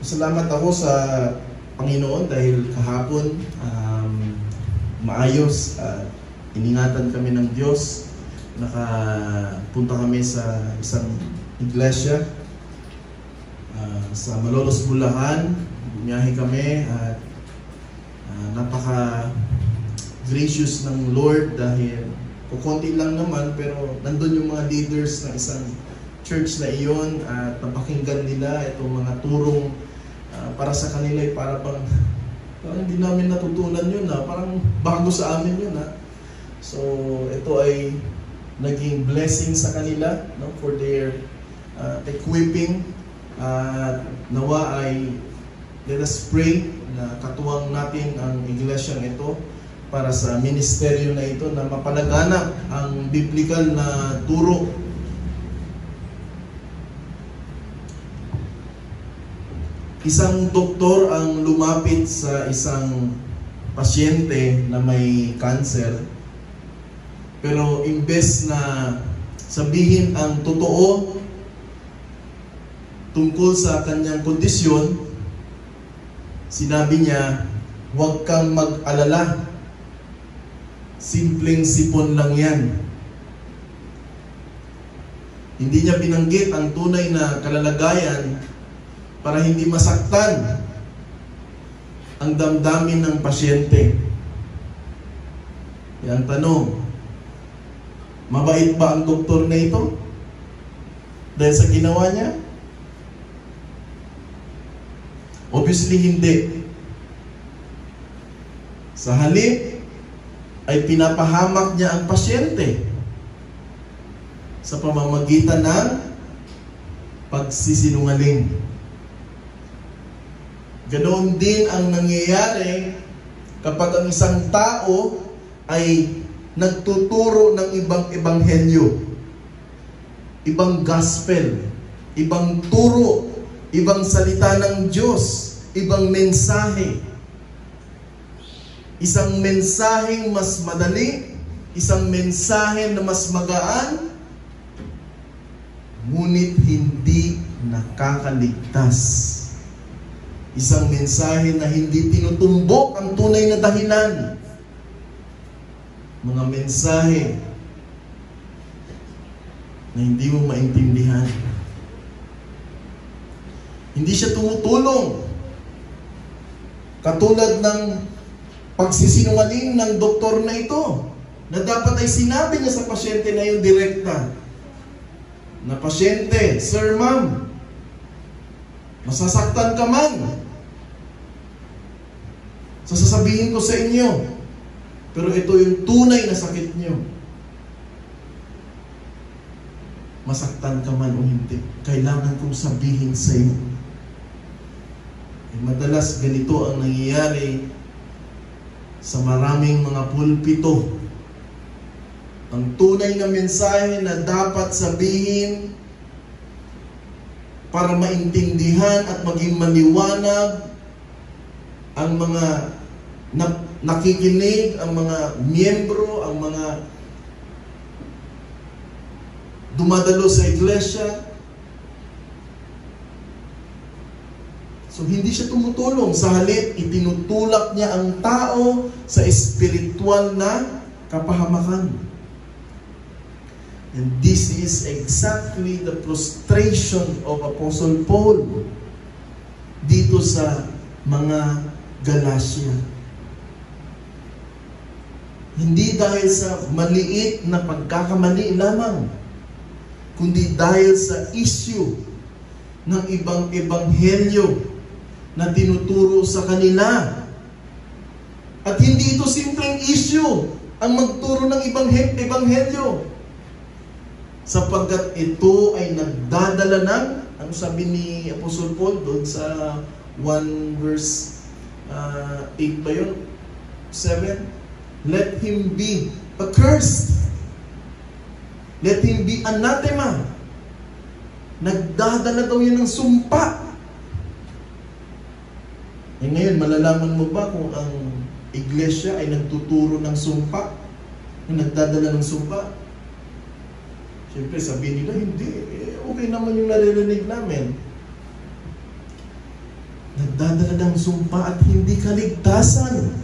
Salamat ako sa Panginoon dahil kahapon maayos at iningatan kami ng Diyos. Nakapunta kami sa isang iglesia sa Malolos, Bulacan. Bumiyahe kami at napaka-gracious ng Lord dahil kukunti lang naman pero nandun yung mga leaders ng isang church na iyon at napakinggan nila itong mga turong para sa kanila ay parang hindi namin natutunan yun parang bago sa amin yun So ito ay naging blessing sa kanila for their equipping at nawa ay let us pray na katuwang natin ang iglesyang ito para sa ministeryo na ito na mapalaganap ang biblical na turo. Isang doktor ang lumapit sa isang pasyente na may cancer, pero imbes na sabihin ang totoo tungkol sa kanyang kondisyon, sinabi niya, huwag kang mag-alala, simpleng sipon lang yan. Hindi niya binanggit ang tunay na kalalagayan para hindi masaktan ang damdamin ng pasyente. Yan tanong, mabait ba ang doktor na ito? Dahil sa ginawa niya? Obviously hindi. Sa halip ay pinapahamak niya ang pasyente sa pamamagitan ng pagsisinungaling. Ganoon din ang nangyayari kapag ang isang tao ay nagtuturo ng ibang ebanghelyo, ibang gospel, ibang turo, ibang salita ng Diyos, ibang mensahe. Isang mensaheng mas madali, isang mensahe na mas magaan, ngunit hindi nakakaligtas. Isang mensahe na hindi tinutumbok ang tunay na dahilan. Mga mensahe na hindi mo maintindihan. Hindi siya tumutulong. Katulad ng pagsisinungaling ng doktor na ito, na dapat ay sinabi niya sa pasyente na yung direkta, na pasyente, sir, ma'am, masasaktan ka man sa sasabihin ko sa inyo, pero ito yung tunay na sakit nyo. Masaktan ka man o hindi, kailangan kong sabihin sa iyo. Madalas ganito ang nangyayari sa maraming mga pulpito. Ang tunay na mensahe na dapat sabihin para maintindihan at maging maliwanag ang mga nakikinig, ang mga miyembro, ang mga dumadalo sa iglesia. So hindi siya tumutulong. Sa halip, itinutulak niya ang tao sa espiritual na kapahamakan. And this is exactly the frustration of Apostle Paul dito sa mga Galacia. Hindi dahil sa maliit na pagkakamali lamang, kundi dahil sa issue ng ibang ebanghelyo na tinuturo sa kanila. At hindi ito simpleng issue ang magturo ng ebanghelyo, sapagkat ito ay nagdadala ng, ano sabi ni Apostle Paul doon sa 1 verse 8 ba yun? 7? Let him be accursed. Let him be anathema. Nagdadala daw yan ng sumpa. Eh ngayon, malalaman mo ba kung ang iglesia ay nagtuturo ng sumpa? Nagdadala ng sumpa? Siyempre, sabihin nila, hindi. Okay naman yung naririnig namin. nagdadala ng sumpa at hindi kaligtasan.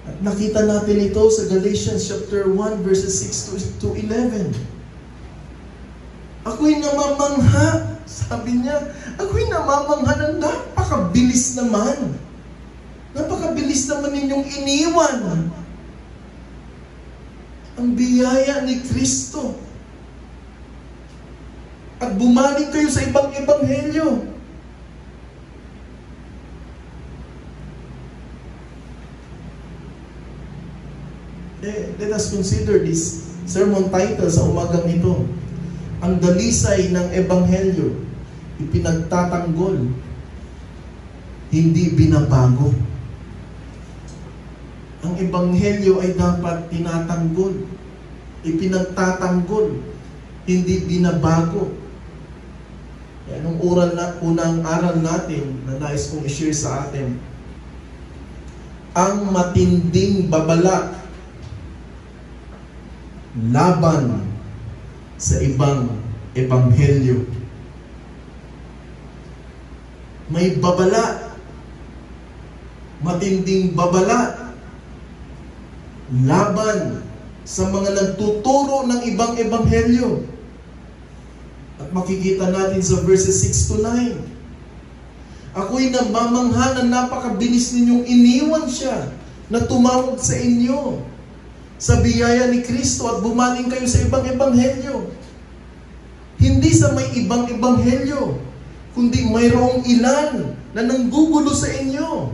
At nakita natin ito sa Galatians chapter 1 verses 6 to 11. Ako'y namamangha, sabi niya, ako'y namamangha na napakabilis naman. Napakabilis naman ninyong iniwan ang biyaya ni Kristo. At bumalik kayo sa ibang ebanghelyo. Let us consider this sermon title sa umagang ito. Ang dalisay ng ebanghelyo, ipinagtatanggol, hindi binabago. Ang ebanghelyo ay dapat tinatanggol, ipinagtatanggol, hindi binabago. Anong unang aral natin na nais kong i-share sa atin? Ang matinding babala laban sa ibang ebanghelyo. May babala, matinding babala laban sa mga nagtuturo ng ibang ebanghelyo. At makikita natin sa verses 6 to 9. Ako'y namamangha na napakabilis ninyong iniwan siya na tumawag sa inyo sa biyaya ni Kristo at bumaling kayo sa ibang ebanghelyo. Hindi sa may ibang ebanghelyo, kundi mayroong ilan na nanggugulo sa inyo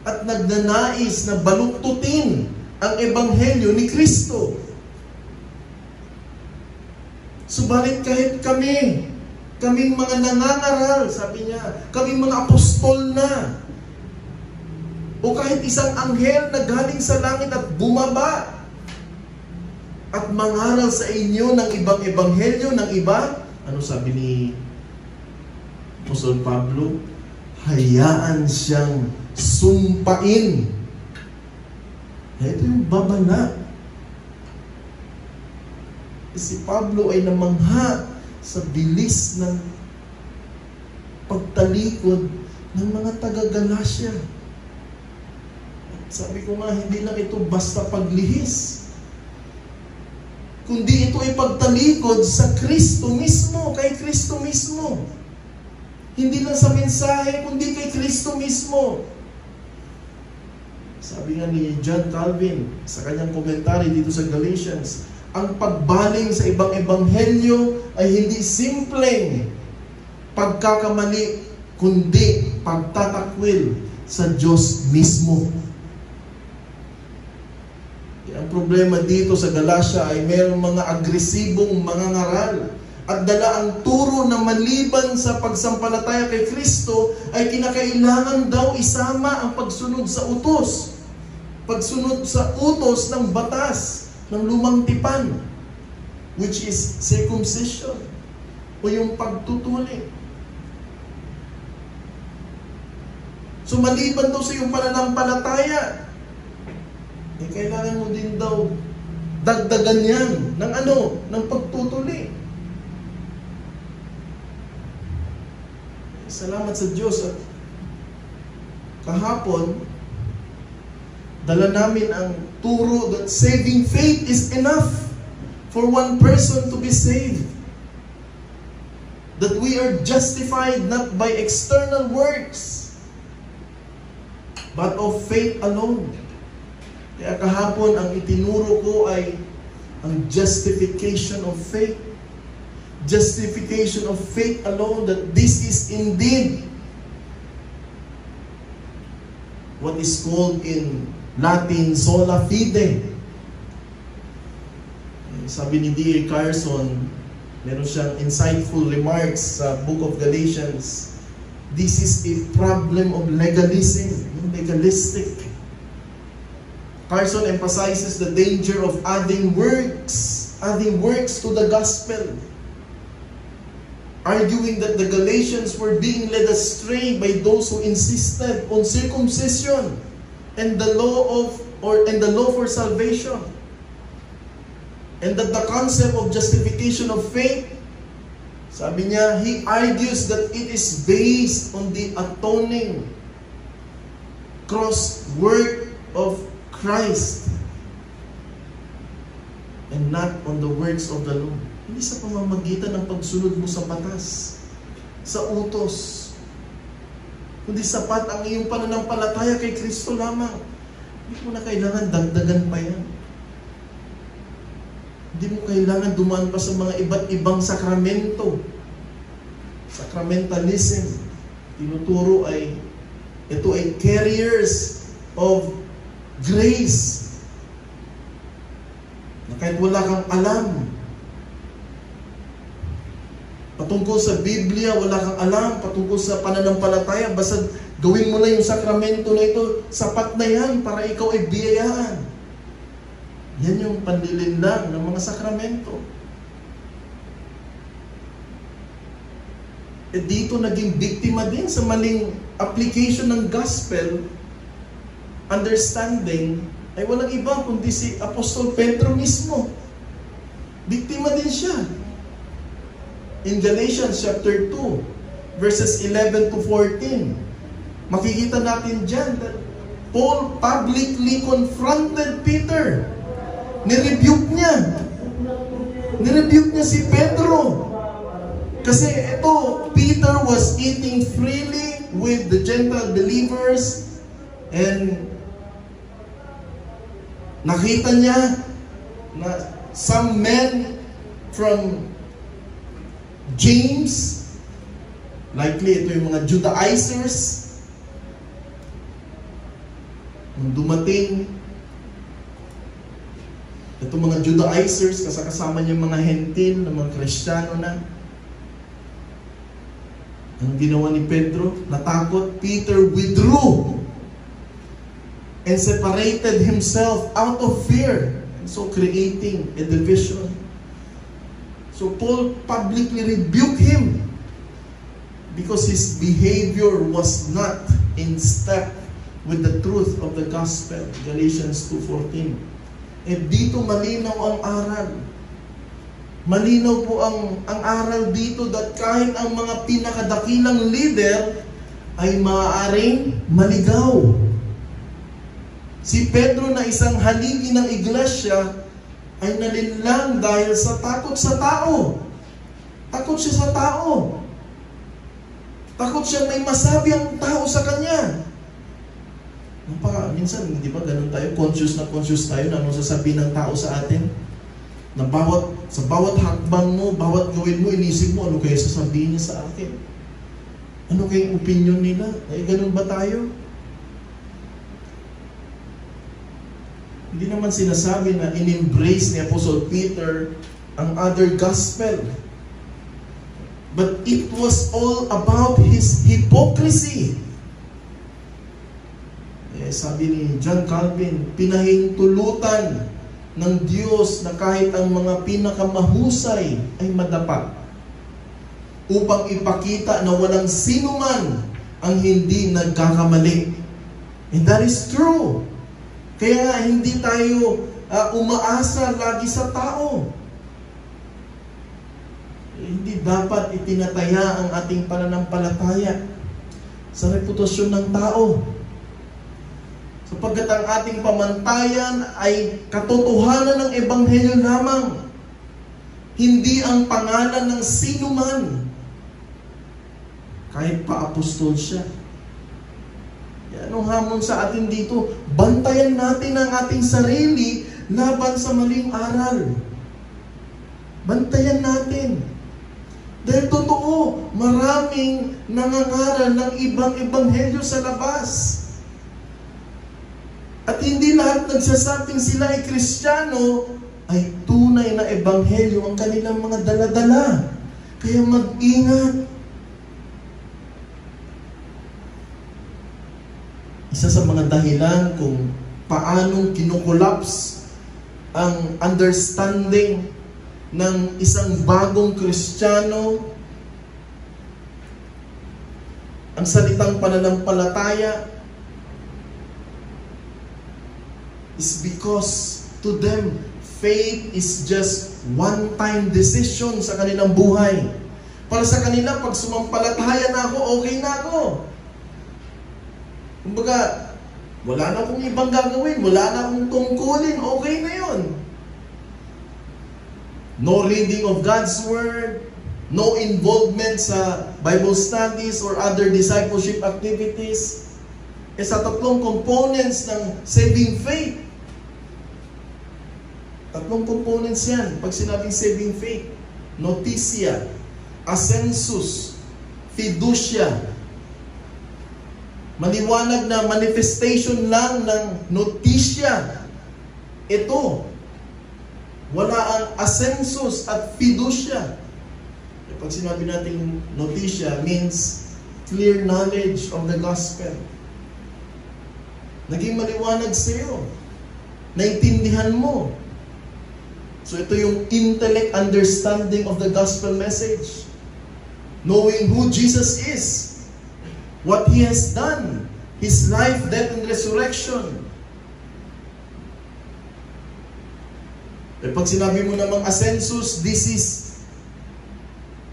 at nagnanais na baluktutin ang ebanghelyo ni Kristo. Subalit kahit kaming mga nangangaral, sabi niya, kaming mga apostol na, o kahit isang anghel na galing sa langit at bumaba at mangaral sa inyo ng ibang ebanghelyo, ng iba, ano sabi ni Apostol Pablo? Hayaan siyang sumpain. Ito yung babala. Si Pablo ay namangha sa bilis ng pagtalikod ng mga taga-Galacia. Sabi ko nga, hindi lang ito basta paglihis, kundi ito ay pagtalikod sa Kristo mismo, kay Kristo mismo. Hindi lang sa mensahe, kundi kay Kristo mismo. Sabi nga ni John Calvin sa kanyang komentary dito sa Galatians, ang pagbaling sa ibang ebanghelyo ay hindi simpleng pagkakamali, kundi pagtatakwil sa Diyos mismo. Ang problema dito sa Galacia ay mayroong mga agresibong mga ngaral at dala ang turo na maliban sa pagsampalataya kay Kristo ay kinakailangan daw isama ang pagsunod sa utos. Pagsunod sa utos ng batas ng lumang tipan, which is circumcision, o yung pagtutuli. So maliban daw sa iyong pananampalataya, kailangan mo din daw dagdagan yan ng ano? Ng pagtutuli. Salamat sa Diyos at kahapon dala namin ang turo that saving faith is enough for one person to be saved. That we are justified not by external works, but of faith alone. Kaya kahapon ang itinuro ko ay ang justification of faith. Justification of faith alone, that this is indeed what is called in Latin sola fide. Sabi ni D.A. Carson, meron siyang insightful remarks sa Book of Galatians. This is a problem of legalism, legalistic. Carson emphasizes the danger of adding works to the gospel, arguing that the Galatians were being led astray by those who insisted on circumcision and the law for salvation, and that the concept of justification of faith Sabi niya, he argues that it is based on the atoning cross work of Christ and not on the works of the law. Hindi sa pamamagitan ng pagsunod mo sa batas, sa utos, kundi sapat ang iyong pananampalataya kay Kristo lamang. Hindi mo na kailangan dagdagan pa yan. Hindi mo kailangan dumaan pa sa mga iba't ibang sakramento. Sacramentalism, tinuturo ay, ito ay carriers of grace. Na kahit wala kang alam, patungkol sa Biblia, wala kang alam, patungkol sa pananampalataya, basta gawin mo na yung sakramento na ito, sapat na yan para ikaw ay biyayaan. Yan yung panlilinlang ng mga sakramento. Dito naging biktima din sa maling application ng gospel, understanding, ay walang iba kundi si Apostol Pedro mismo. Biktima din siya. In Galatians chapter 2, verses 11 to 14, makikita natin dyan that Paul publicly confronted Peter. Nirebuke niya si Pedro. Kasi ito, Peter was eating freely with the Gentile believers, and nakita niya na some men from James, likely ito yung mga Judaizers, nung dumating ito mga Judaizers, kasama niya mga hentil, ng mga Kristiyano na. Ang ginawa ni Pedro, natakot, Peter withdrew and separated himself out of fear, and so creating a division. So Paul publicly rebuked him because his behavior was not in step with the truth of the gospel. Galatians 2:14. Dito malinaw ang aral. Malinaw po ang aral dito that kahit ang mga pinakadakilang leader ay maaaring maligaw. Si Pedro na isang haligi ng iglesia ay nalinlang dahil sa takot sa tao. Takot siya sa tao. Takot siya may masabi ang tao sa kanya. Minsan, di ba, ganun tayo, conscious tayo na anong sasabihin ng tao sa atin. Na sa bawat hakbang mo, bawat gawin mo, inisip mo, ano kaya sasabihin niya sa akin? Ano kaya yung opinion nila? Ay, ganun ba tayo? Hindi naman sinasabi na in-embrace ni Apostle Peter ang other gospel. But it was all about his hypocrisy. Sabi ni John Calvin, pinahintulutan ng Diyos na kahit ang mga pinakamahusay ay madapa upang ipakita na walang sino man ang hindi nagkakamali. And that is true. Kaya hindi tayo umaasa lagi sa tao. Hindi dapat itinataya ang ating pananampalataya sa reputasyon ng tao. Sapagkat ang ating pamantayan ay katotohanan ng Ebanghelyo lamang. Hindi ang pangalan ng sino man. Kahit pa apostol siya. Anong hamon sa atin dito? Bantayan natin ang ating sarili laban sa maling aral. Bantayan natin. Dahil totoo, maraming nangangaral ng ibang ebanghelyo sa labas. At hindi lahat nagsasabing sila ay Kristiyano ay tunay na ebanghelyo ang kanilang mga dala-dala. Kaya mag-ingat. Isa sa mga dahilan kung paanong kinukulaps ang understanding ng isang bagong Kristiyano, ang salitang pananampalataya, is because to them, faith is just one-time decision sa kanilang buhay. Para sa kanila, pag sumampalataya na ako, okay na ako. Kumbaga, wala na akong ibang gagawin, wala na akong tungkulin, okay na yun. No reading of God's Word, no involvement sa Bible studies or other discipleship activities. Sa tatlong components ng saving faith. Tatlong components yan. Pag sinabing saving faith, noticia, assensus, fiducia. Maliwanag na manifestation lang ng noticia. Ito, wala ang assensus at fiducia. Pag sinabi natin noticia, means clear knowledge of the gospel. Naging maliwanag sa iyo. Naintindihan mo. So ito yung intellect understanding of the gospel message. Knowing who Jesus is. What He has done. His life, death, and resurrection. Pag sinabi mo namang assensus, this is,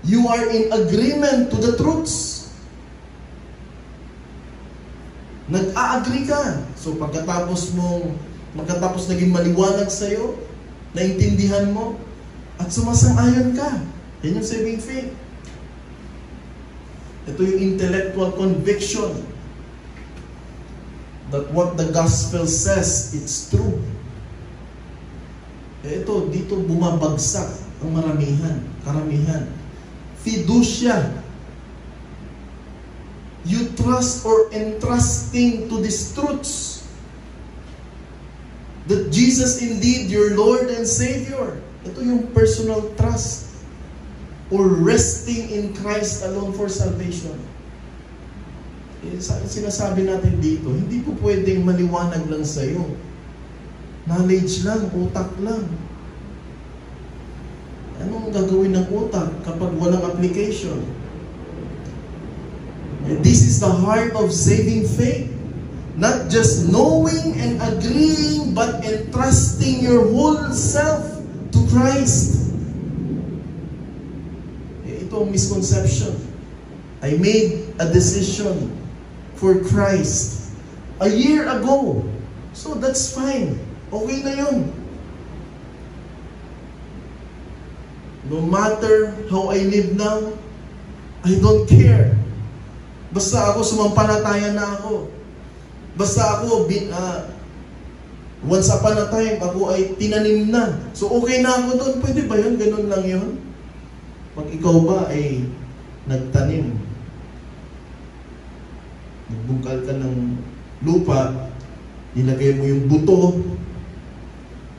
you are in agreement to the truths. Nag-a-agree ka. So pagkatapos naging maliwanag sa'yo, naintindihan mo, at sumasang-ayon ka. Yan yung saving faith. Ito yung intellectual conviction that what the gospel says, it's true. Ito, dito bumabagsak ang karamihan. Fiducia. You trust or entrusting to these truths. That Jesus indeed your Lord and Savior. Ito yung personal trust. Or resting in Christ alone for salvation. Sinasabi natin dito, hindi po pwedeng maliwanag lang sa'yo. Knowledge lang, utak lang. Anong gagawin ng utak kapag walang application? And this is the heart of saving faith. Not just knowing and agreeing, but entrusting your whole self to Christ. Ito ang misconception. I made a decision for Christ a year ago. So that's fine. Okay na yun. No matter how I live now, I don't care. Basta ako, sumampalataya na ako. Basta ako, once upon a time, ako ay tinanim na. So okay na ako doon. Pwede ba yun? Ganun lang yun? Pag ikaw ba ay nagtanim, nagbungkal ka ng lupa, nilagay mo yung buto,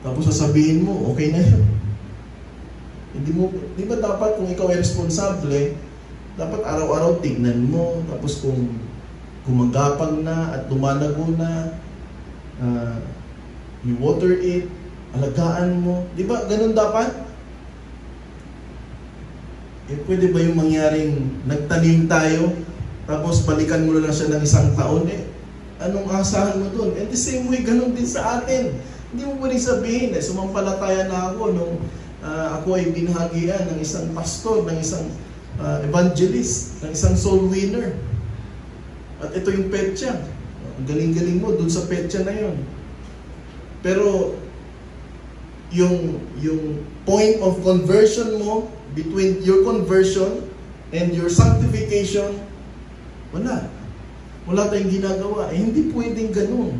tapos sasabihin mo, okay na yun. Di ba dapat kung ikaw ay responsable, dapat araw-araw tignan mo, tapos kung gumagapang na at lumalago na, you water it, alagaan mo. Di ba ganun dapat? Pwede ba yung mangyaring nagtanim tayo, tapos balikan mo na lang siya ng isang taon? Anong asahan mo doon? And the same way, ganun din sa atin. Hindi mo pwedeng sabihin, sumampalataya na ako nung ako ay binahagian ng isang pastor, ng isang evangelist, ng isang soul winner. At ito yung petsa. Ang galing-galing mo dun sa petsa na yon. Pero yung point of conversion mo, between your conversion and your sanctification, wala. Wala tayong ginagawa. Hindi pwedeng ganun.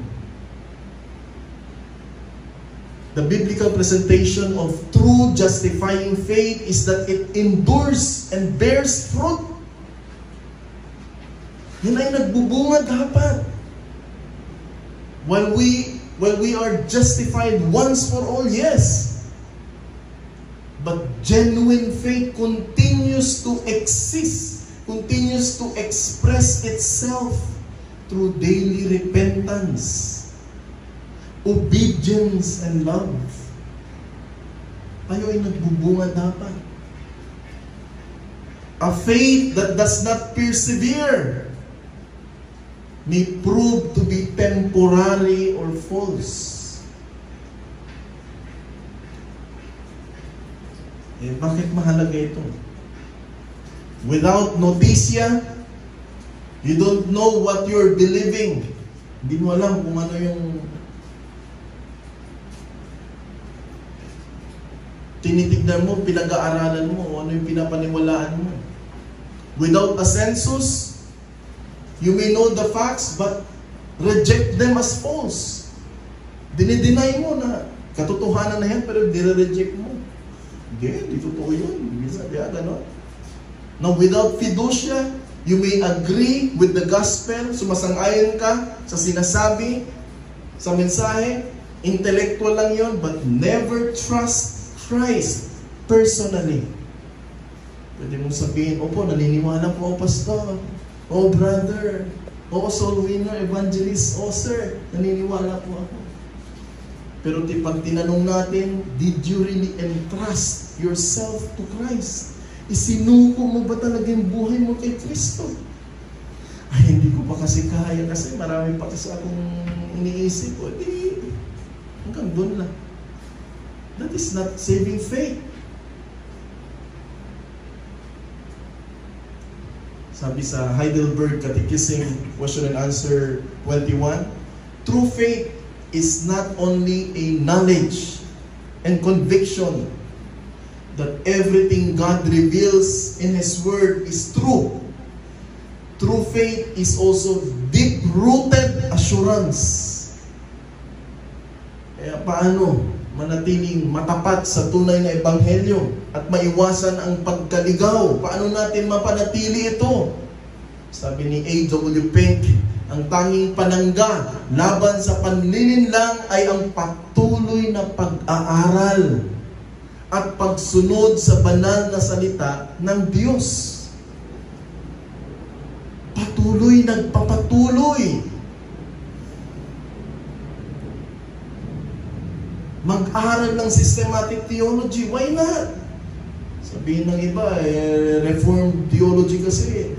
The biblical presentation of true justifying faith is that it endures and bears fruit. Yan ay nagbubunga dapat. While we are justified once for all, yes. But genuine faith continues to exist, continues to express itself through daily repentance, obedience, and love. Tayo ay nagbubunga dapat. A faith that does not persevere may prove to be temporary or false. Bakit mahalaga ito? Without notisya, you don't know what you're believing. Hindi mo alam kung ano yung tinitignan mo, pinag-aaralan mo, ano yung pinapaniwalaan mo. Without a census, you may know the facts but reject them as false. Dinideny mo na katotohanan na yan pero dire-reject mo. Hindi totoo yun. Minsan, gano'n. Now, without fiducia, you may agree with the gospel, sumasang-ayon ka sa sinasabi, sa mensahe, intellectual lang yun, but never trust Christ personally. Pwede mong sabihin, opo, naniniwala po ako, pastor. Oh, brother. Oh, soul winner, evangelist. Oh, sir, naniniwala po ako. Pero pag tinanong natin, did you really entrust yourself to Christ? Isinuko mo ba talaga yung buhay mo kay Kristo? Ay, hindi ko pa kasi kaya kasi marami pa kasi akong iniisip ko. Di, hanggang doon lang. That is not saving faith. Sabi sa Heidelberg Catechism, question and answer 21, true faith is not only a knowledge and conviction that everything God reveals in His Word is true. True faith is also deep-rooted assurance. Kaya paano manatiling matapat sa tunay na ebanghelyo at maiwasan ang pagkaligaw? Paano natin mapanatili ito? Sabi ni A.W. Pink, ang tanging panangga laban sa panlilinlang ay ang patuloy na pag-aaral at pagsunod sa banal na salita ng Diyos. Patuloy, nagpapatuloy. Mag-aral ng systematic theology. Why not? Sabihin ng iba, Reformed theology kasi,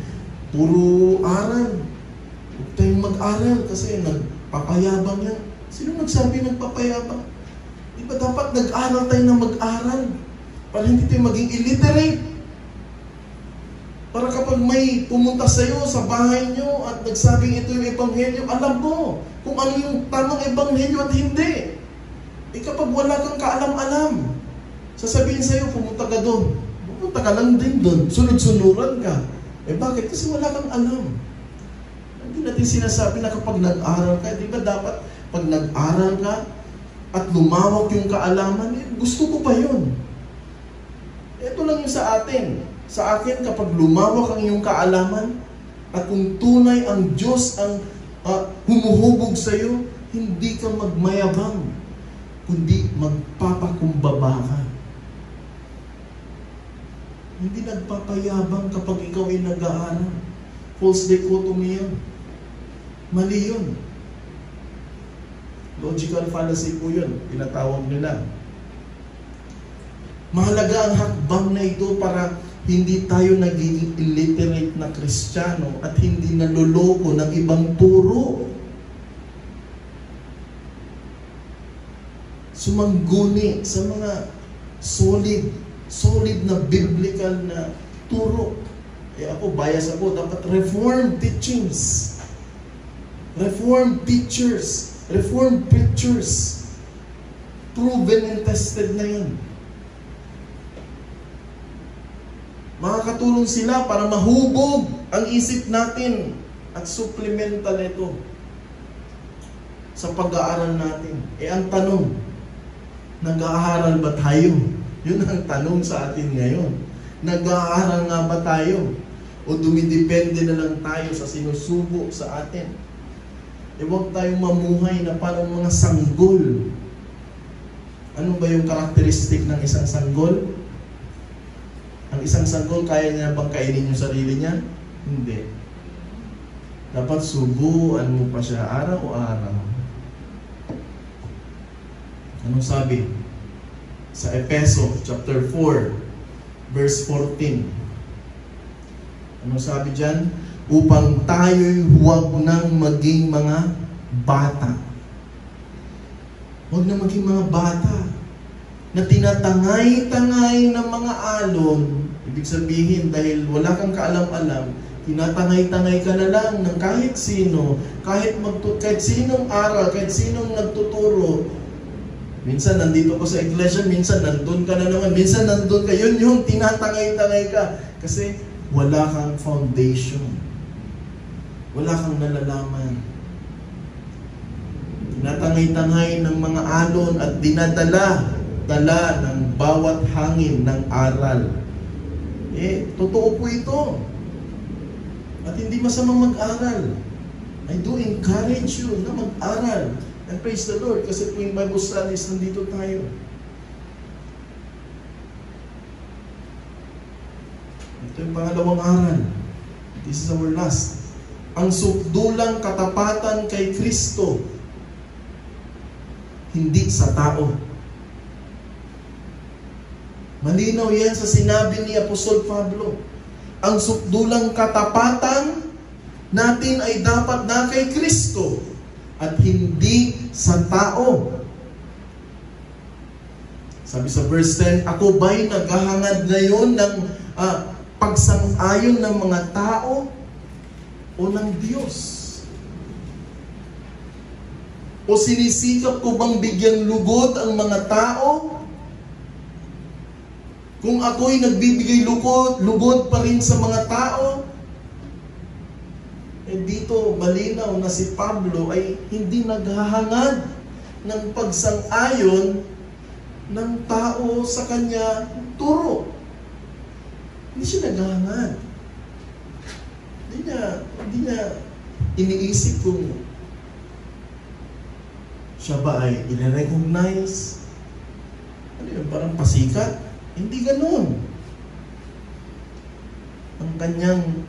puro aral. Huwag tayong mag-aral kasi nagpapayabang yan. Sino nagsabi nagpapayabang? Di ba dapat nag-aral tayo na mag-aral? Para hindi tayo maging illiterate. Para kapag may pumunta sa'yo sa bahay nyo at nagsabing ito yung ebanghelyo, alam mo kung ano yung tamang ebanghelyo at hindi. Kapag wala kang kaalam-alam, sasabihin sa'yo, pumunta ka doon. Pumunta ka lang din doon. Sunod-sunuran ka. Bakit? Kasi wala kang alam. Hindi natin sinasabi na kapag nag-aral ka, di ba dapat pag nag-aral ka at lumawak yung kaalaman, gusto ko ba yun? Ito lang yung sa atin. Sa akin, kapag lumawak ang iyong kaalaman at kung tunay ang Diyos ang humuhubog sa'yo, hindi ka magmayabang, kundi magpapakumbaba ka. Hindi nagpapayabang kapag ikaw ay nag-aaral. False dichotomy yan. Mali yun. Logical fallacy po yun. Tinatawag nila. Mahalaga ang hakbang na ito para hindi tayo naging illiterate na Kristiyano at hindi naloloko ng ibang turo. Sumangguni sa mga solid na biblical na turo. Ako, bias ako, dapat Reformed teachings. Reformed teachers. Reformed preachers. Proven and tested na yun. Makakatulong sila para mahubog ang isip natin at supplemental ito sa pag-aaral natin. Ang tanong, nag-aaral ba tayo? Yun ang tanong sa atin ngayon. Nag-aaral nga ba tayo? O dumidepende na lang tayo sa sinusubo sa atin? Huwag tayong mamuhay na parang mga sanggol. Ano ba yung karakteristik ng isang sanggol? Ang isang sanggol, kaya niya bang kainin yung sarili niya? Hindi. Dapat subuan mo pa siya araw-araw. Anong sabi? Sa Efeso chapter 4, verse 14. Anong sabi dyan? Upang tayo'y huwag nang maging mga bata. Huwag nang maging mga bata na tinatangay-tangay ng mga alon. Ibig sabihin, dahil wala kang kaalam-alam, tinatangay-tangay ka na lang ng kahit sino, kahit sinong aral, kahit sinong nagtuturo. Minsan nandito ko sa iglesia, minsan nandun ka na naman, minsan nandun ka. Yun yung tinatangay-tangay ka. Kasi wala kang foundation. Wala kang nalalaman. Tinatangay-tangay ng mga alon at dinadala ng bawat hangin ng aral. Totoo po ito. At hindi masamang mag-aral. I do encourage you na mag-aral. And praise the Lord, kasi tuwing Bible studies, nandito tayo. Ito yung pangalawang aral. This is our last. Ang sukdulang katapatan kay Kristo, hindi sa tao. Malinaw yan sa sinabi ni Apostol Pablo. Ang sukdulang katapatan natin ay dapat na kay Kristo at hindi sa tao. Sabi sa verse 10, ako ba'y naghahangad ngayon ng pagsang-ayon ng mga tao o ng Diyos? O sinisikap ko bang bigyan lugod ang mga tao? Kung ako'y nagbibigay lugod pa rin sa mga tao, dito malinaw na si Pablo ay hindi naghahangad ng pagsang-ayon ng tao sa kanya turo. Hindi siya naghahangad. Hindi niya iniisip kung siya ba ay i-recognize. Ano yun, parang pasikat? Hindi ganun. Ang kanyang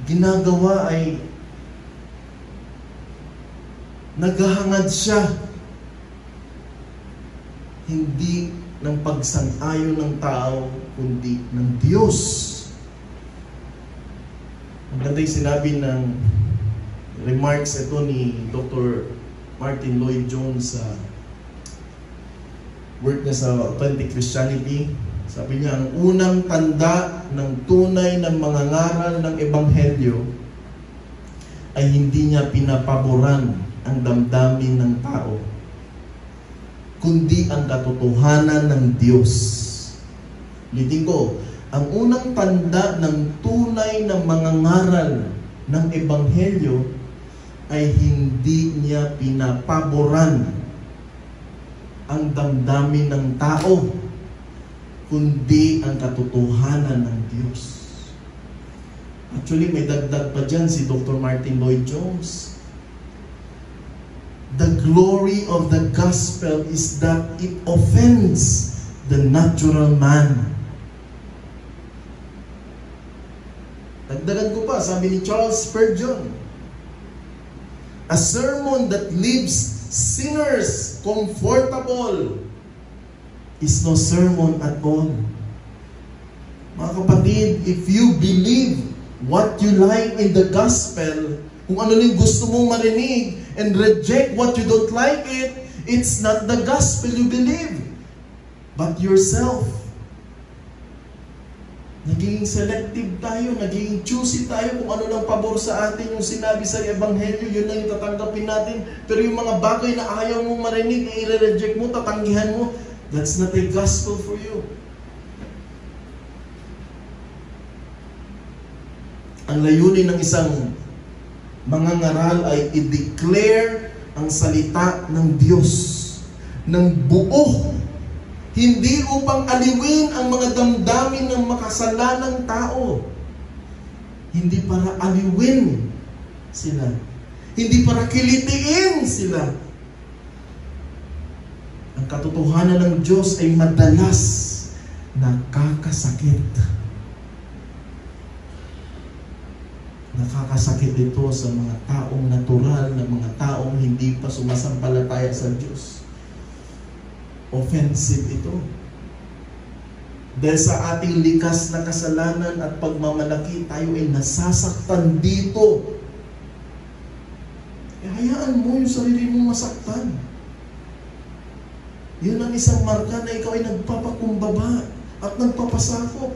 ginagawa ay naghahangad siya hindi ng pagsang-ayon ng tao, kundi ng Diyos. Ang ganda yung sinabi ng remarks ito ni Dr. Martin Lloyd-Jones sa work niya sa Authentic Christianity. Sabi niya, ang unang tanda ng tunay na mga ngaral ng Ebanghelyo ay hindi niya pinapaboran ang damdamin ng tao, kundi ang katotohanan ng Diyos. Ulitin ko, ang unang tanda ng tunay na mga ngaral ng Ebanghelyo ay hindi niya pinapaboran ang damdamin ng tao, kundi ang katotohanan ng Diyos. Actually, may dagdag pa dyan si Dr. Martin Lloyd-Jones. The glory of the gospel is that it offends the natural man. Dagdagan ko pa, sabi ni Charles Spurgeon, a sermon that leaves sinners comfortable is no sermon at all. Mga kapatid, if you believe what you like in the gospel, kung ano yung gusto mong marinig, and reject what you don't like it's not the gospel you believe, but yourself. Naging selective tayo, naging choosy tayo kung ano lang pabor sa atin. Yung sinabi sa Ebanghelyo, yun lang yung tatanggapin natin. Pero yung mga bagay na ayaw mong marinig, i-reject mo, tatanggihan mo, that's not a gospel for you. Ang layunin ng isang mangangaral ay i-declare ang salita ng Diyos ng buo, hindi upang aliwin ang mga damdamin ng makasalanang tao, hindi para aliwin sila, hindi para kilitiin sila. Ang katotohanan ng Diyos ay madalas nakakasakit. Nakakasakit ito sa mga taong natural, na mga taong hindi pa sumasampalataya sa Diyos. Offensive ito. Dahil sa ating likas na kasalanan at pagmamalaki, tayo ay nasasaktan dito. Hayaan mo yung sarili mong masaktan. Yun ang isang marka na ikaw ay nagpapakumbaba at nagpapasakop.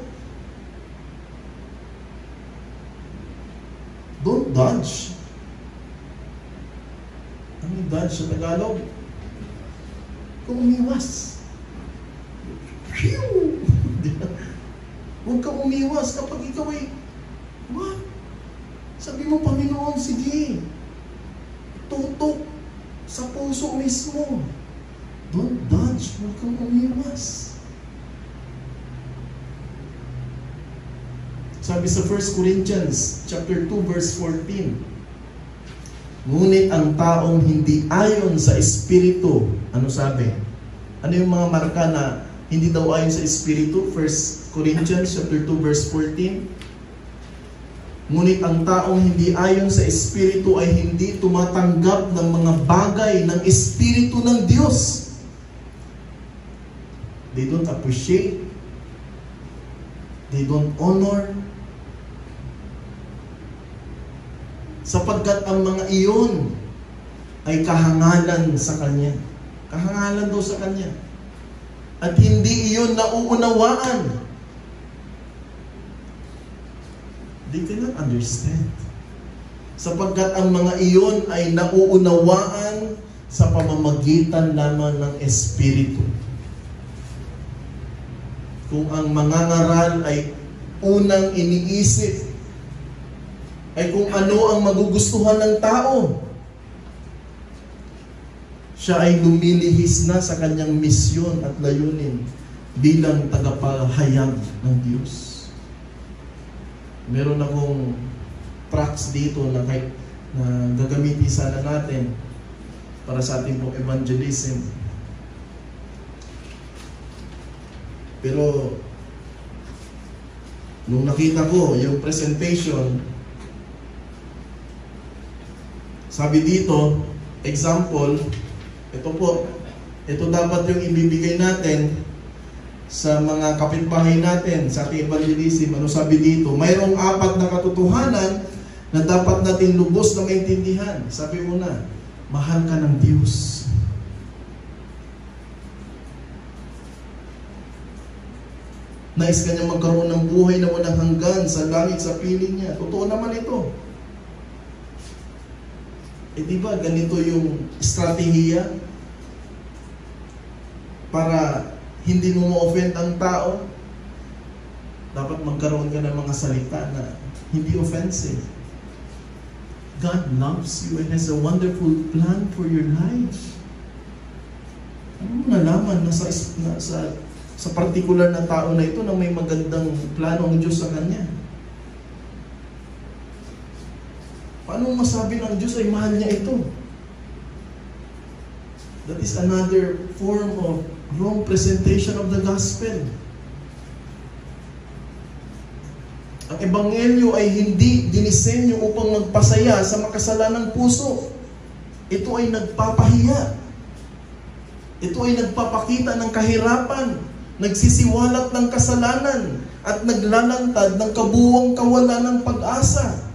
Don't dodge. Ano yung dodge sa Tagalog? Kung umiwas. Phew! Huwag kang umiwas kapag ikaw ay, what? Sabi mo, Panginoon, sige. Tutok sa puso mismo. Don't dodge. Huwag kang umiwas. Sabi sa 1 Corinthians chapter 2 verse 14, ngunit ang taong hindi ayon sa Espiritu, ano sabi? Ano yung mga marka na hindi daw ayon sa Espiritu? 1 Corinthians chapter 2 verse 14, ngunit ang taong hindi ayon sa Espiritu ay hindi tumatanggap ng mga bagay ng Espiritu ng Diyos. They don't appreciate. They don't honor. Sapagkat ang mga iyon ay kahangalan sa Kanya. Kahangalan daw sa Kanya. At hindi iyon nauunawaan. They cannot understand. Sapagkat ang mga iyon ay nauunawaan sa pamamagitan lamang ng Espiritu. Kung ang mangangaral ay unang iniisip ay kung ano ang magugustuhan ng tao, siya ay lumilihis na sa kanyang misyon at layunin bilang tagapahayag ng Diyos. Meron akong tracts dito na gagamitin sana natin para sa ating pong evangelism. Pero nung nakita ko yung presentation, sabi dito, example, ito dapat yung ibibigay natin sa mga kapitbahay natin, sa ating evangelism. Ano sabi dito? Mayroong 4 na katotohanan na dapat natin lubos na maintindihan. Sabi una, mahal ka ng Diyos. Nais ka niya magkaroon ng buhay na walang hanggan sa langit, sa piling niya. Totoo naman ito. Diba ganito yung estratehiya para hindi mo ma-offend ang tao? Dapat magkaroon ka ng mga salita na hindi offensive. God loves you and has a wonderful plan for your life. Ano mo nalaman na sa particular na tao na ito na may magandang plano ang Diyos sa kanya? Paano masabi ng Diyos ay mahal niya ito? That is another form of wrong presentation of the gospel. Ang ebanghelyo ay hindi dinisenyo upang magpasaya sa makasalanang puso. Ito ay nagpapahiya. Ito ay nagpapakita ng kahirapan, nagsisiwalat ng kasalanan, at naglalantad ng kabuwang kawalan ng pag-asa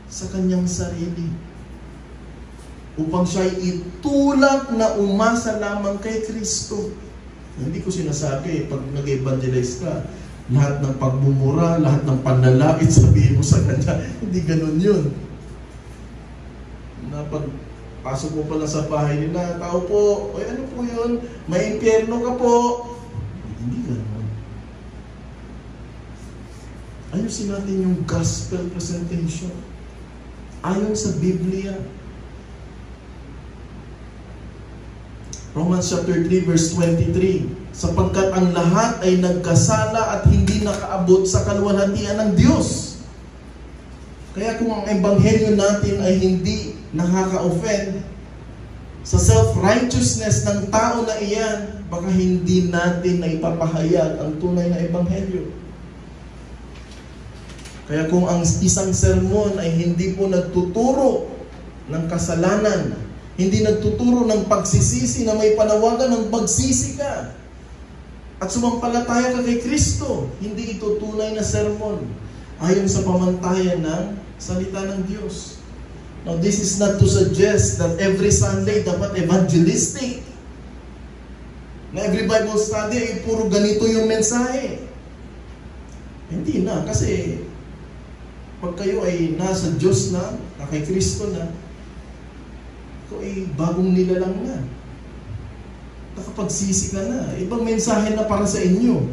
sa kanyang sarili, upang siya'y itulak na umasa lamang kay Kristo. Hindi ko sinasabi, pag nag-evangelize ka, lahat ng pagmumura, lahat ng panlalait, sabihin mo sa kanya. Hindi ganun yun. Na pagpasok mo pala sa bahay nila, tao po, ay ano po yun? May impyerno ka po. Hindi ganun. Ayusin natin yung gospel presentation. Ayon sa Biblia. Romans chapter 3 verse 23, sapagkat ang lahat ay nagkasala at hindi nakaabot sa kaluwalhatian ng Diyos. Kaya kung ang ebanghelyo natin ay hindi nakaka-offend sa self-righteousness ng tao na iyan, baka hindi natin na ipapahayag ang tunay na ebanghelyo. Kaya kung ang isang sermon ay hindi po nagtuturo ng kasalanan, hindi nagtuturo ng pagsisisi na may panawagan ng pagsisi ka at sumampalataya ka kay Kristo, hindi ito tunay na sermon ayon sa pamantayan ng salita ng Diyos. Now, this is not to suggest that every Sunday dapat evangelistic. Na every Bible study ay puro ganito yung mensahe. Hindi na, kasi Pag kayo ay nasa Diyos na, kay Kristo na, ikaw ay bagong nilalang na. Nakapagsisi ka na. Ibang mensahe na para sa inyo.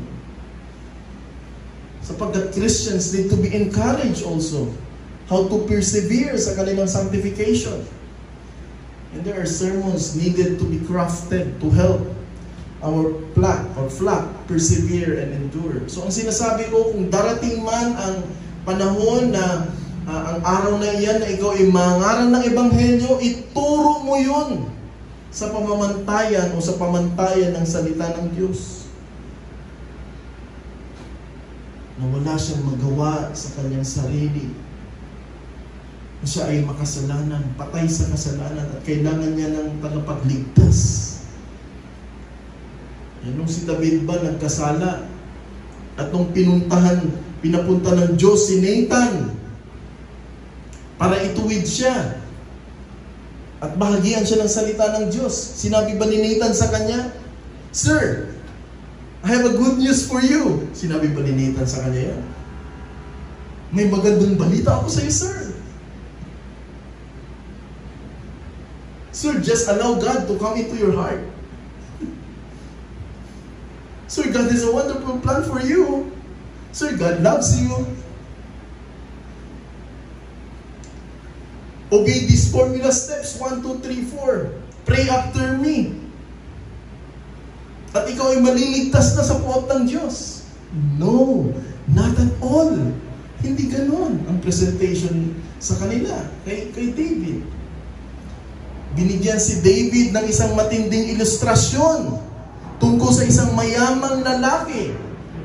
Sapagkat Christians need to be encouraged also how to persevere sa kanilang sanctification. And there are sermons needed to be crafted to help our flock persevere and endure. So ang sinasabi ko, kung darating man ang panahon na ang araw na iyan na ikaw ay mangaral ng Ebanghelyo, ituro mo yun sa pamamantayan o sa pamantayan ng salita ng Diyos. Na wala siyang magawa sa kanyang sarili. Na siya ay makasalanan, patay sa kasalanan at kailangan niya ng tagapagligtas. Yan, nung si David ba nagkasala at nung pinapunta ng Diyos si Nathan para ituwid siya at bahagian siya ng salita ng Diyos. Sinabi ba ni Nathan sa kanya, "Sir, I have a good news for you." Sinabi ba ni Nathan sa kanya yan? "May magandang balita ako sa iyo, sir. Sir, just allow God to come into your heart. Sir, God has a wonderful plan for you. Sir, God loves you. Obey these formula steps, 1, 2, 3, 4. Pray after me. At ikaw ay maliligtas na sa puot ng Diyos." No, not at all. Hindi ganon ang presentation sa kanila, kay David. Binigyan si David ng isang matinding ilustrasyon tungkol sa isang mayamang lalaki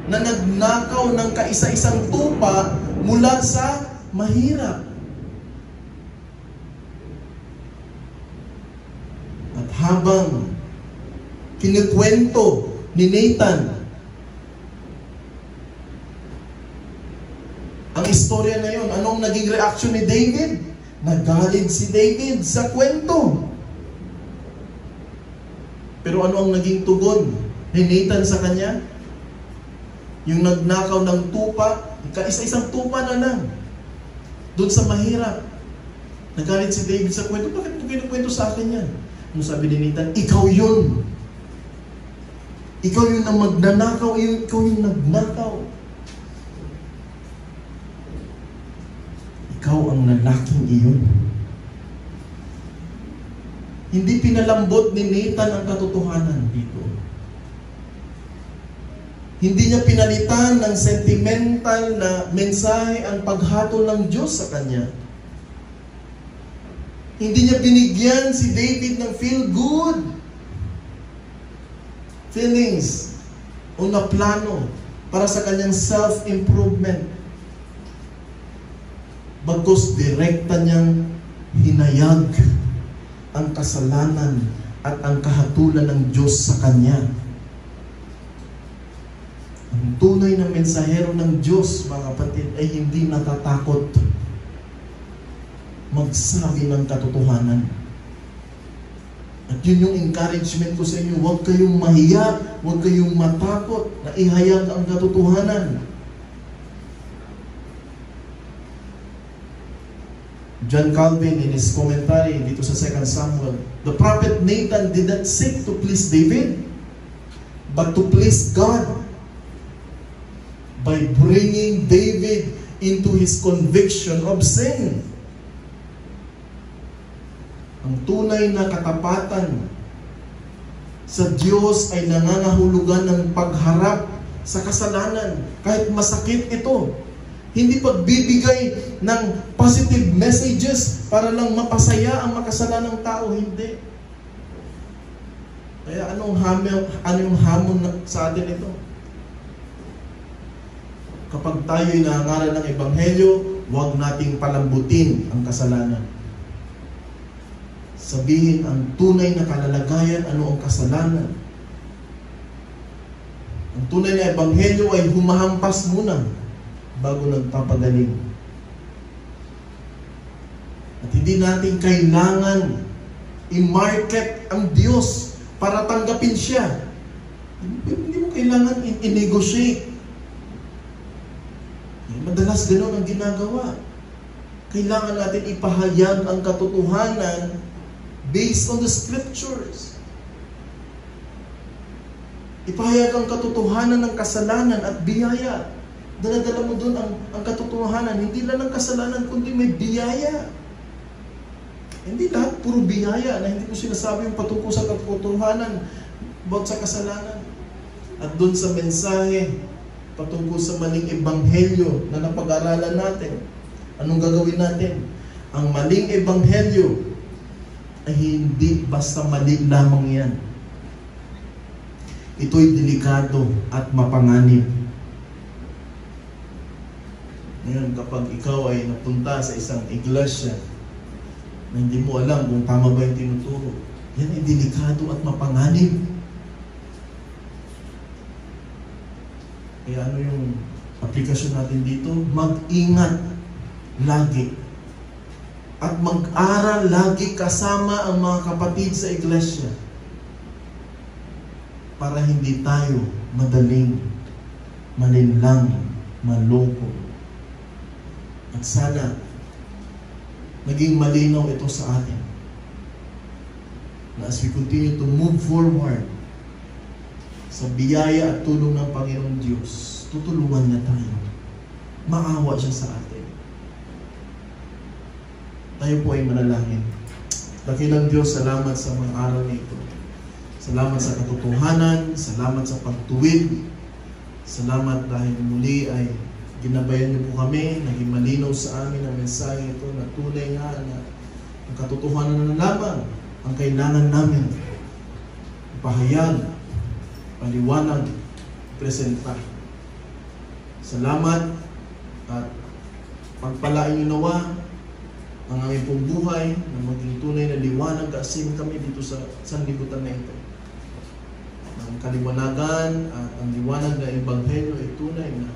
na nagnakaw ng kaisa-isang tupa mula sa mahirap. At habang kinikwento ni Nathan ang istorya na yon, anong naging reaction ni David? Nagalit si David sa kwento. Pero ano ang naging tugon ni Nathan sa kanya? Yung nagnakaw ng tupa, kaisa-isang tupa na lang, doon sa mahirap. Nagalit si David sa kwento. Bakit mo kinukwento sa akin yan? Ano sabi ni Nathan? Ikaw yun. Ikaw yung na magnanakaw, ikaw yung nagnakaw. Ikaw ang lalaking iyon. Hindi pinalambot ni Nathan ang katotohanan dito. Hindi niya pinalitan ng sentimental na mensahe ang paghatol ng Diyos sa kanya. Hindi niya binigyan si David ng feel-good feelings o na plano para sa kanyang self-improvement. Bagkus direkta niyang hinayag ang kasalanan at ang kahatulan ng Diyos sa kanya. Ang tunay na mensahero ng Diyos, mga kapatid, ay hindi natatakot magsabi ng katotohanan. At yun yung encouragement ko sa inyo. Huwag kayong mahiya, huwag kayong matakot na ihayag ang katotohanan. John Calvin, in his commentary dito sa 2 Samuel, the prophet Nathan did not seek to please David, but to please God by bringing David into his conviction of sin. Ang tunay na katapatan sa Diyos ay nangangahulugan ng pagharap sa kasalanan, kahit masakit ito. Hindi pagbibigay ng positive messages para lang mapasaya ang makasalanang tao, hindi. Kaya anong hamon sa atin ito? Kapag tayo'y nangangaral ng Ebanghelyo, huwag nating palambutin ang kasalanan. Sabihin ang tunay na kalalagayan, ano ang kasalanan. Ang tunay na Ebanghelyo ay humahampas muna bago nagpapagaling. At hindi natin kailangan i-market ang Diyos para tanggapin siya. Hindi mo kailangan i-negotiate. Madalas gano'n ang ginagawa. Kailangan natin ipahayag ang katotohanan based on the Scriptures. Ipahayag ang katotohanan ng kasalanan at biyaya. Dala-dala mo doon ang katotohanan. Hindi lang ng kasalanan, kundi may biyaya. Hindi lahat puro biyaya na hindi ko sinasabi yung patungkol sa katotohanan about sa kasalanan. At doon sa mensahe patungkol sa maling ebanghelyo na napag-aralan natin, anong gagawin natin? Ang maling ebanghelyo ay hindi basta mali lamang yan. Ito'y delikado at mapanganib. Ngayon, kapag ikaw ay napunta sa isang iglesia na hindi mo alam kung tama ba yung tinuturo, yan ay delikado at mapanganib. Kaya ano yung aplikasyon natin dito? Mag-ingat lagi. At mag-aral lagi kasama ang mga kapatid sa iglesia para hindi tayo madaling malinlang, maloko. At sana naging malinaw ito sa atin na as we continue to move forward sa biyaya at tulong ng Panginoong Diyos, tutulungan niya tayo. Maawa siya sa atin. Tayo po ay manalangin. Dakilang Diyos, salamat sa mga araw na ito. Salamat sa katotohanan, salamat sa pagtuwid. Salamat dahil muli ay ginabayan niyo po kami, naging malinaw sa amin ang mensahe ito na tunay nga na ang katotohanan na lamang ang kailangan namin ipahayag, paliwanag, presenta. Salamat at pagpalain niyo nawa ang aming pong buhay na maging tunay na liwanag kasing kami dito sa sanlibutan na ito. Ang kaliwanagan at ang liwanag na ebanghelyo ay tunay na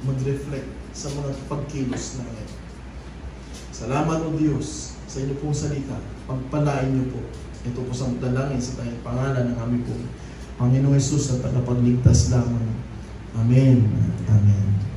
mag-reflect sa mga pagkilos namin. Salamat o Diyos sa inyo pong salita. Pagpalain niyo po. Ito po sa dalangin sa tayong pangalan ng aming pong Panginoong Hesus at tagapagligtas lamang. Amen. Amen.